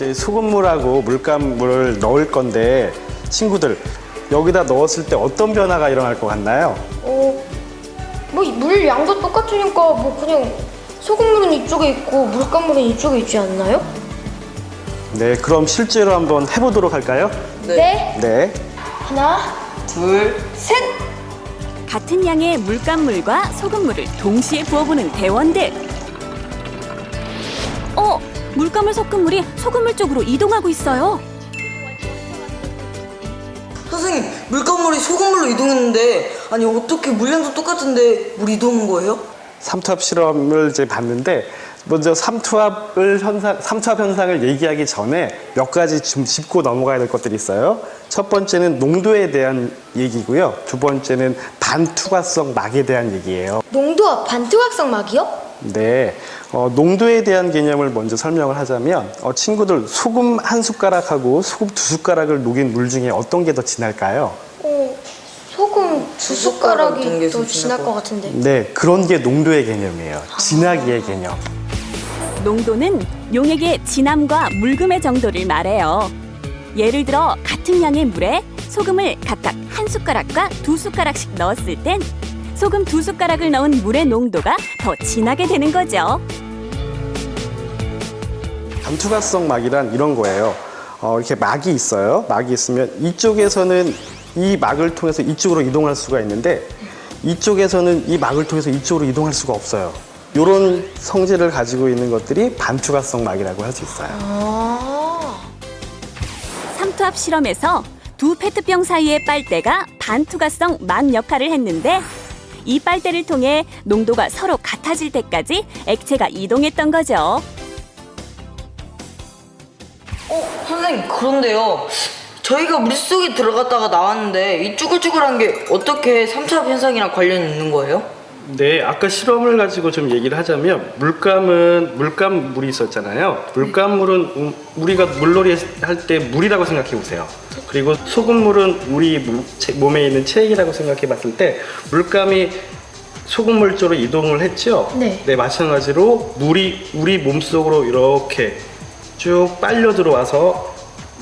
이제 소금물하고 물감물을 넣을 건데 친구들 여기다 넣었을 때 어떤 변화가 일어날 것 같나요? 뭐 물 양도 똑같으니까 뭐 그냥 소금물은 이쪽에 있고 물감물은 이쪽에 있지 않나요? 네, 그럼 실제로 한번 해보도록 할까요? 네. 네. 하나, 둘, 셋. 같은 양의 물감물과 소금물을 동시에 부어보는 대원들. 물감을 섞은 물이 소금물 쪽으로 이동하고 있어요. 선생님, 물감물이 소금물로 이동했는데 아니 어떻게 물량도 똑같은데 물 이동한 거예요? 삼투압 실험을 이제 봤는데 먼저 삼투압 현상을 얘기하기 전에 몇 가지 좀 짚고 넘어가야 될 것들이 있어요. 첫 번째는 농도에 대한 얘기고요. 두 번째는 반투과성 막에 대한 얘기예요. 농도와 반투각성 막이요? 네, 농도에 대한 개념을 먼저 설명을 하자면 친구들 소금 한 숟가락하고 소금 두 숟가락을 녹인 물 중에 어떤 게 더 진할까요? 소금 두 숟가락이 게 더 진할 것 같은데. 네, 그런 게 농도의 개념이에요. 진하기의 개념. 농도는 용액의 진함과 묽음의 정도를 말해요. 예를 들어 같은 양의 물에 소금을 각각 한 숟가락과 두 숟가락씩 넣었을 땐 소금 두 숟가락을 넣은 물의 농도가 더 진하게 되는 거죠. 반투과성 막이란 이런 거예요. 이렇게 막이 있어요. 막이 있으면 이쪽에서는 이 막을 통해서 이쪽으로 이동할 수가 있는데 이쪽에서는 이 막을 통해서 이쪽으로 이동할 수가 없어요. 이런 성질을 가지고 있는 것들이 반투과성 막이라고 할 수 있어요. 삼투압 실험에서 두 페트병 사이의 빨대가 반투과성 막 역할을 했는데 이 빨대를 통해 농도가 서로 같아질 때까지 액체가 이동했던 거죠. 선생님, 그런데요. 저희가 물속에 들어갔다가 나왔는데 이 쭈글쭈글한 게 어떻게 삼투압 현상이랑 관련이 있는 거예요? 네, 아까 실험을 가지고 좀 얘기를 하자면 물감물이 있었잖아요. 물감물은 우리가 물놀이 할 때 물이라고 생각해 보세요. 그리고 소금물은 우리 몸에 있는 체액이라고 생각해 봤을 때 물감이 소금물 쪽으로 이동을 했죠. 네. 네, 마찬가지로 물이 우리 몸속으로 이렇게 쭉 빨려 들어와서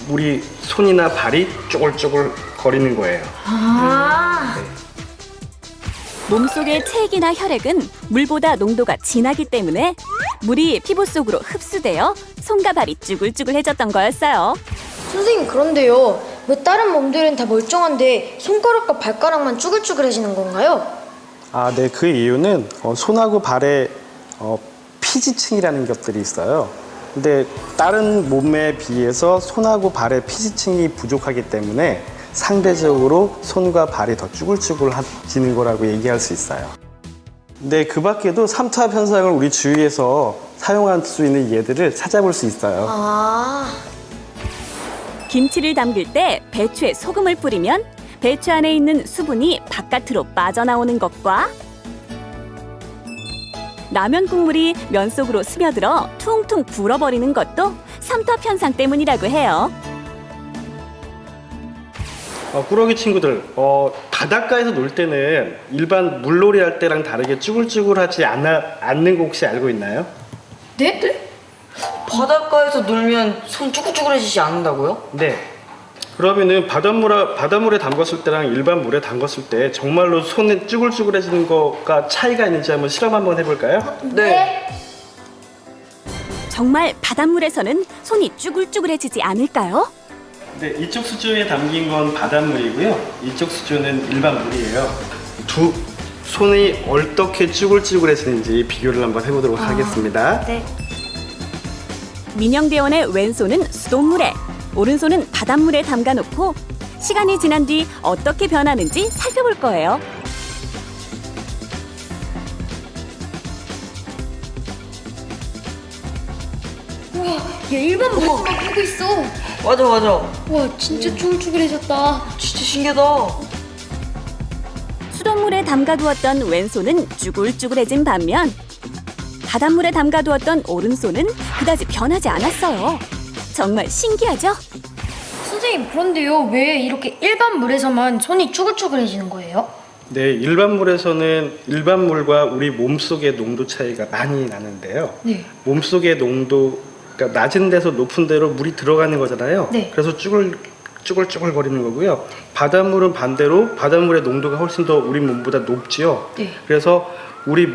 우리 손이나 발이 쪼글쪼글 거리는 거예요. 몸속의 체액이나 혈액은 물보다 농도가 진하기 때문에 물이 피부 속으로 흡수되어 손과 발이 쭈글쭈글해졌던 거였어요. 선생님, 그런데요. 왜 다른 몸들은 다 멀쩡한데 손가락과 발가락만 쭈글쭈글해지는 건가요? 아, 네. 그 이유는 손하고 발에 피지층이라는 것들이 있어요. 근데 다른 몸에 비해서 손하고 발에 피지층이 부족하기 때문에 상대적으로 손과 발이 더 쭈글쭈글해지는 거라고 얘기할 수 있어요. 근데 그 밖에도 삼투압 현상을 우리 주위에서 사용할 수 있는 예들을 찾아볼 수 있어요. 김치를 담글 때 배추에 소금을 뿌리면 배추 안에 있는 수분이 바깥으로 빠져나오는 것과 라면 국물이 면 속으로 스며들어 퉁퉁 불어버리는 것도 삼투압 현상 때문이라고 해요. 꾸러기 친구들, 바닷가에서 놀 때는 일반 물놀이 할 때랑 다르게 쭈글쭈글하지 않는 거 혹시 알고 있나요? 네? 바닷가에서 놀면 손 쭈글쭈글해지지 않는다고요? 네. 그러면은 바닷물에 담갔을 때랑 일반 물에 담갔을 때 정말로 손에 쭈글쭈글해지는 거가 차이가 있는지 한번 실험 한번 해볼까요? 네. 정말 바닷물에서는 손이 쭈글쭈글해지지 않을까요? 네, 이쪽 수조에 담긴 건 바닷물이고요. 이쪽 수조는 일반 물이에요. 두 손이 어떻게 쭈글쭈글해지는지 비교를 한번 해보도록 하겠습니다. 네. 민영대원의 왼손은 수돗물에, 오른손은 바닷물에 담가놓고 시간이 지난 뒤 어떻게 변하는지 살펴볼 거예요. 우와, 얘 일반 물만 하고 있어. 맞아. 와, 진짜 쭈글쭈글해졌다. 진짜 신기하다. 수돗물에 담가두었던 왼손은 쭈글쭈글해진 반면 바닷물에 담가두었던 오른손은 그다지 변하지 않았어요. 정말 신기하죠? 선생님, 그런데요. 왜 이렇게 일반 물에서만 손이 쭈글쭈글해지는 거예요? 네, 일반 물에서는 일반 물과 우리 몸속의 농도 차이가 많이 나는데요. 네. 몸속의 농도 그러니까 낮은 데서 높은 데로 물이 들어가는 거잖아요. 네. 그래서 쭈글쭈글 거리는 거고요. 바닷물은 반대로 바닷물의 농도가 훨씬 더 우리 몸보다 높지요. 네. 그래서 우리